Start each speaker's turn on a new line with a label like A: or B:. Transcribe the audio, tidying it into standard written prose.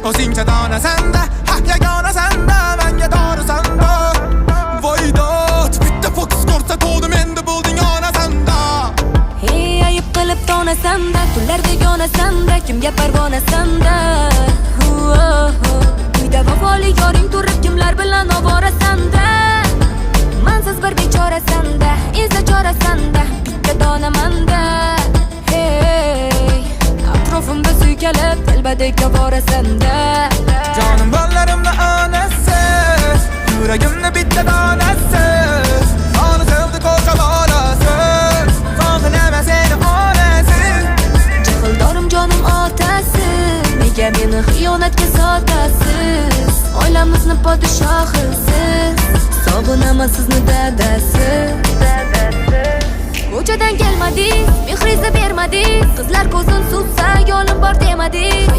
A: o'zingcha donasanda, haq yagona sanda, menga dorisanda. Voydot, bitta fokus ko'rsatuvdim, endi bo'lding onasanda.
B: Hey, ayıp qilib donasanda, kunlarda yonasanda, kimga parvonasanda. Uyda vafoli yoring turib, kimlar bilan oborasanda. Mansiz bir bechorasanda, esa chorasanda, bitta donamanda. Hey, atrofimda suykalib, telbadek borasanda.
A: Jonim ballarimni onasiz, yuragimni bitta donasiz. Ona sevdi ko'rkam olasiz, faqilama seni onasiz.
B: Jahildorim jonim otasi, nega meni xiyonatga sotasiz? Oilamizni podshohisiz, sog'inaman sizni dadasi. Ko'chadan kelmadingiz, mehringizni bermadingiz, qizlar ko'zin suvsa yo'lim bor demadingiz.